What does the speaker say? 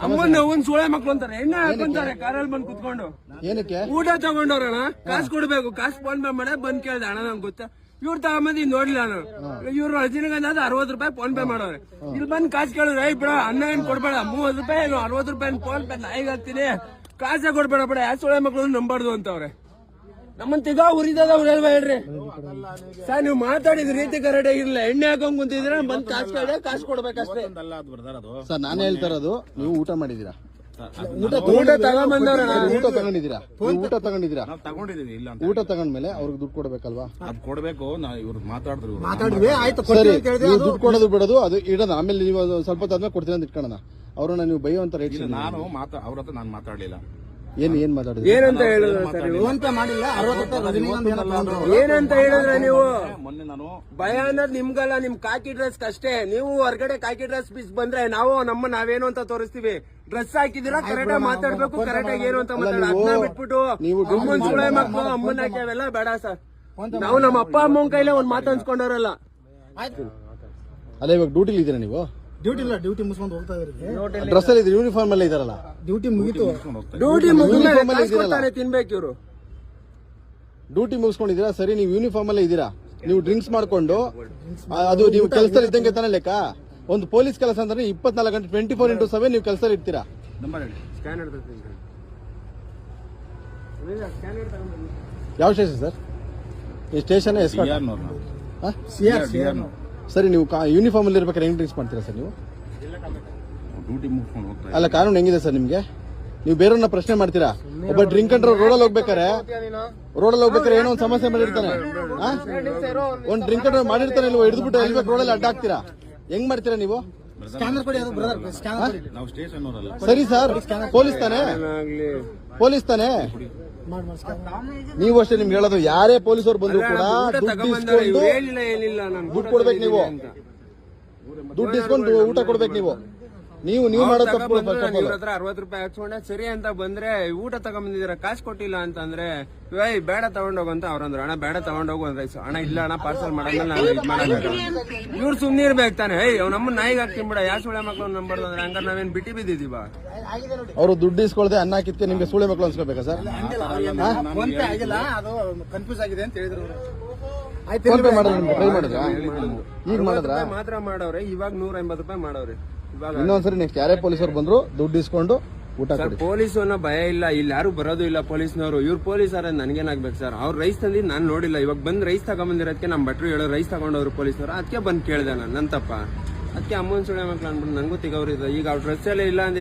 ಅಮ್ಮನ್ನ ಒಂದ್ ಸೋಳೆ ಮಕ್ಳು ಅಂತಾರೆ ಎಣ್ಣೆ ಹಾಕೊಂತಾರೆ ಕಾರಲ್ಲಿ ಬಂದ್ ಕುತ್ಕೊಂಡು ಏನಕ್ಕೆ ಊಟ ತಗೊಂಡವ್ರಣ ಕಾಸು ಕೊಡ್ಬೇಕು ಕಾಸು ಫೋನ್ ಪೇ ಮಾಡ ಬಂದ್ ಕೇಳ್ದೆ ಅಣ್ಣ ನಂಗೆ ಗೊತ್ತಾ ಇವ್ರು ತಗೊಂಬಂದ್ ನೋಡ್ಲಿಲ್ಲ ನಾನು ಇವ್ರು ರಜನಿಗಂಧ 60 ರೂಪಾಯಿ ಫೋನ್ ಪೇ ಮಾಡೋರೆ ಇಲ್ಲಿ ಬಂದ್ ಕಾಸು ಕೇಳಿದ್ರೆ ಬಿಡ ಅನ್ನ ಏನ್ ಕೊಡ್ಬೇಡ 30 ರೂಪಾಯಿ 60 ರೂಪಾಯಿ ಫೋನ್ ಪೇ ನಾಯಿಗೆ ಹಾಕ್ತೀನಿ ಕಾಸೇ ಕೊಡ್ಬೇಡ ಬಿಡ ಯಾವ ಸೋಳೆ ಮಕ್ಳು ನಂಬಾರ್ದು ಅಂತವ್ರೆ ನಮ್ಮನ್ ತಿಗ ಉರಿದದ ಅವ್ರು ಹೇಳ್ರಿ ಸರ್ ನೀವು ಮಾತಾಡಿದ ರೀತಿ ಕರೆಕ್ಟ್ ಆಗಿರ್ಲಿಲ್ಲ ಎಣ್ಣೆ ಹಾಕೊಂಡ್ ಕುಂತಿದ್ರೆ ಬಂದ್ ಕಾಸು ಕೇಳಿ ಕಾಸು ಕೊಡ್ಬೇಕಷ್ಟೇ ಸರ್ ನಾನು ಹೇಳ್ತಾ ಇರೋದು ನೀವು ಊಟ ಮಾಡಿದೀರಾ ಊಟ ತಗೊಂಬಂದವ್ರ ಊಟ ತಗೊಂಡಿದ್ದೀರಾ ಊಟ ತಗೊಂಡಿದ್ದೀರಾ ತಗೊಂಡಿದೀವಿ ಇಲ್ಲ ಊಟ ತಗೊಂಡ್ಮೇಲೆ ಅವ್ರಿಗೆ ದುಡ್ಡು ಕೊಡ್ಬೇಕಲ್ವಾ ಅದು ಕೊಡ್ಬೇಕು ಇವ್ರು ಮಾತಾಡಿದ್ರು ಸರಿ ನೀವು ದುಡ್ಡು ಕೊಡೋದು ಬಿಡೋದು ಅದು ಇಡೋಣ ಆಮೇಲೆ ನೀವು ಅದು ಸ್ವಲ್ಪ ಹೊತ್ತಾದ್ಮೇಲೆ ಕೊಡ್ತೀನಿ ಅಂತ ಇಟ್ಕೊಳ್ಳೋಣ ಅವ್ರನ್ನ ನೀವು ಬೈಯುವಂತ ರೇಟ್ ನಾನು ಅವ್ರ ಹತ್ರ ನಾನು ಮಾತಾಡ್ಲಿಲ್ಲ ಏನ್ ಮಾತಾಡಿದ್ರಿ ಏನಂತ ಹೇಳಿದ್ರು ಸರ್ ಏನಂತ ಹೇಳಿದ್ರೆ ನೀವು ಮೊನ್ನೆ ನಾನು ಭಯ ಅನ್ನೋದು ನಿಮ್ಗಲ್ಲ ನಿಮ್ ಕಾಕಿ ಡ್ರೆಸ್ ಅಷ್ಟೇ ನೀವು ಹೊರಗಡೆ ಕಾಕಿ ಡ್ರೆಸ್ ಪೀಸ್ ಬಂದ್ರೆ ನಾವು ನಾವೇನು ಅಂತ ತೋರಿಸ್ತೀವಿ ಡ್ರೆಸ್ ಹಾಕಿದಿರಾ ಕರೆಕ್ಟ್ ಆಗಿ ಮಾತಾಡ್ಬೇಕು ಕರೆಕ್ಟ್ ಆಗಿ ಏನು ಅಂತ ಅದನ್ನ ಬಿಟ್ಬಿಟ್ಟು ಅಮ್ಮನ್ ಸುಳೆ ಮಕ್ಕಳು ಅಮ್ಮನ ಹಾಕ್ಯಾವೆಲ್ಲ ಬೇಡ ಸರ್ ನಾವು ನಮ್ಮ ಅಪ್ಪ ಅಮ್ಮನ ಕೈಲೇ ಒಂದ್ ಮಾತು ಅನ್ಸ್ಕೊಂಡವ್ರಲ್ಲ ಅಲ್ಲ ಇವಾಗ ಡ್ಯೂಟಿಲಿ ಇದ್ದೀರಾ ನೀವು ಡ್ಯೂಟಿ ಇಲ್ಲ ಡ್ಯೂಟಿ ಮುಗಿಸ್ಕೊಂಡು ಹೋಗ್ತಾ ಇದ್ರಿ ಡ್ರೆಸ್ ಅಲ್ಲಿ ಇದ್ದೀರಿ ಯೂನಿಫಾರ್ಮ್ ಅಲ್ಲೇ ಇದಾರಲ್ಲ ಡ್ಯೂಟಿ ಮುಗಿತು ಡ್ಯೂಟಿ ಮುಗಿದ್ಮೇಲೆ ತಿನ್ಬೇಕು ಇವ್ರು ಡ್ಯೂಟಿ ಮುಗಿಸ್ಕೊಂಡಿದ್ದೀರಾ ಸರಿ ನೀವು ಯೂನಿಫಾರ್ಮ್ ಅಲ್ಲೇ ಇದ್ದೀರಾ ನೀವು ಡ್ರಿಂಕ್ಸ್ ಮಾಡ್ಕೊಂಡು ಅದು ನೀವು ಕೆಲಸದಲ್ಲಿ ಇದ್ದಂಗೆ ತಾನೇ ಲೆಕ್ಕ ಒಂದು ಪೊಲೀಸ್ ಕೆಲಸ ಅಂದ್ರೆ 24 ಗಂಟೆ 24x7 ನೀವು ಕೆಲಸದಲ್ಲಿ ಇರ್ತೀರಾ ನಂಬರ್ ಹೇಳಿ ಸ್ಕ್ಯಾನರ್ ಯಾವ ಸ್ಟೇಷನ್ ಸರ್ ಈ ಸ್ಟೇಷನ್ ಸರಿ ನೀವು ಯೂನಿಫಾರ್ಮ್ ಅಲ್ಲಿ ಇರ್ಬೇಕಾದ್ರೆ ಹೆಂಗ್ ಡ್ರಿಂಕ್ಸ್ ಮಾಡ್ತೀರಾ ಸರ್ ನೀವು ಡ್ಯೂಟಿ ಮುಗಿಸ್ಕೊಂಡು ಹೋಗ್ತಾ ಅಲ್ಲ ಕಾನೂನು ಹೆಂಗಿದೆ ಸರ್ ನಿಮ್ಗೆ ನೀವು ಬೇರೆಯವ್ರನ್ನ ಪ್ರಶ್ನೆ ಮಾಡ್ತೀರಾ ಒಬ್ಬ ಡ್ರಿಂಕ್ ಅಂಡ್ರೆ ರೋಡಲ್ಲಿ ಹೋಗ್ಬೇಕಾರೆ ಏನೋ ಒಂದು ಸಮಸ್ಯೆ ಮಾಡಿರ್ತಾನೆ ಒಂದ್ ಡ್ರಿಂಕ್ ಅಂಡ್ರೆ ಮಾಡಿರ್ತಾನೆ ಇಲ್ವೋ ಹಿಡಿದ್ಬಿಟ್ಟು ಎಲ್ಬೇಕು ರೋಡಲ್ಲಿ ಅಡ್ಡ ಹಾಕ್ತೀರಾ ಹೆಂಗ್ ಮಾಡ್ತೀರಾ ನೀವು ಸ್ಕ್ಯಾನರ್ ಕೊಡಿ ಅದು ಬ್ರದರ್ ಸ್ಕ್ಯಾನರ್ ಕೊಡಿ ನಾವು ಸ್ಟೇಷನ್ ಅವರಲ್ಲ ಸರಿ ಸರ್ ಪೊಲೀಸ್ ತಾನೇ ನೀವು ಅಷ್ಟೇ ನಿಮ್ಗೆ ಹೇಳೋದು ಯಾರೇ ಪೊಲೀಸರು ಬಂದ್ರು ಕೂಡ ದುಡ್ಡು ಕೊಡ್ಬೇಕು ನೀವು ದುಡ್ಡು ಇಸ್ಕೊಂಡು ಊಟ ಕೊಡ್ಬೇಕು ನೀವು ಮಾಡೋ ತಪ್ಪು 60 ರೂಪಾಯಿ ಹಾಕ್ಸ್ಕೊಂಡೆ ಸರಿ ಅಂತ ಬಂದ್ರೆ ಊಟ ತಗೊಂಬಂದಿದ್ದೀರಾ ಕಾಸು ಕೊಟ್ಟಿಲ್ಲ ಅಂತಂದ್ರೆ ಬೇಡ ತಗೊಂಡೋಗು ಅಂತ ಅವ್ರಂದ್ರು ಅಣ್ಣ ಬೇಡ ತಗೊಂಡೋಗು ಅಂದ್ರೆ ಅಣ್ಣ ಇಲ್ಲ ಅಣ್ಣ ಪಾರ್ಸಲ್ ಮಾಡಂದ್ರೆ ನಾನು ಇದು ಮಾಡಲ್ಲ ಇವ್ರು ಸುಮ್ನೆ ಇರ್ಬೇಕು ತಾನೆ ನಮ್ಮ ನಾಯಿಗೆ ಹಾಕ್ತೀನಿ ಬಿಡ ಯಾವ ಸುಳೆ ಮಕ್ಳು ನಂಬರ್ದು ಅಂದ್ರೆ ಹಂಗಾರೆ ನಾವೇನ್ ಬಿಟ್ಟಿ ಬಿದ್ದಿದೀವ ಅವರು ದುಡ್ಡು ಇಸ್ಕೊಳ್ದೆ ಅನ್ನ ಹಾಕಿದ್ಕೆ ನಿಮ್ಗೆ ಸುಳೆ ಮಕ್ಳು ಅನ್ಸ್ಕೋಬೇಕಾ ಸರ್ ಆಗಿಲ್ಲ ಅದು ಕನ್ಫ್ಯೂಸ್ ಆಗಿದೆ ಅಂತ ಹೇಳಿದ್ರು ಫೋನ್ ಪೇ ಮಾಡಿದ್ರೆ ಟ್ರೈ ಮಾಡಿದ್ರಾ ಈಗ ಮಾಡಿದ್ರಾ ಮಾತ್ರ ಮಾಡವ್ರೆ ಇವಾಗ 150 ರೂಪಾಯಿ ಮಾಡವ್ರೆ ಇನ್ನೊಂದ್ಸರಿ ನೆಕ್ಸ್ಟ್ ಯಾರೇ ಪೊಲೀಸರು ಬಂದ್ರು ದುಡ್ಡು ಇಸ್ಕೊಂಡು ಊಟ ಕೊಡಿ ಪೊಲೀಸ್ ಭಯ ಇಲ್ಲ ಇಲ್ಲಿ ಯಾರು ಬರೋದು ಇಲ್ಲ ಪೊಲೀಸ್ನವರು ಇವ್ರು ಪೊಲೀಸರ ನನ್ಗೇನಾಗ್ಬೇಕು ಸರ್ ಅವ್ರು ರೈಸ್ ತಂದಿದ್ದು ನಾನು ನೋಡಿಲ್ಲ ಇವಾಗ ಬಂದ್ ರೈಸ್ ತಗೊಂಬಂದಿರೋದಕ್ಕೆ ನಮ್ಮ ಭಟ್ರು ಹೇಳೋ ರೈಸ್ ತಗೊಂಡವ್ರು ಪೊಲೀಸರು ಅದಕ್ಕೆ ಬಂದ್ ಕೇಳ್ದೆ ನಾನು ನನ್ ತಪ್ಪ ಅದಕ್ಕೆ ಅಮ್ಮನ್ ಸುಳೆ ಮಕ್ಳು ಅನ್ಬಿಟ್ಟು ನಂಗೂ ತಿಗವ್ರಿದ ಈಗ ಅವ್ರ ಡ್ರೆಸ್ ಎಲ್ಲ ಇಲ್ಲ ಅಂದ್ರೆ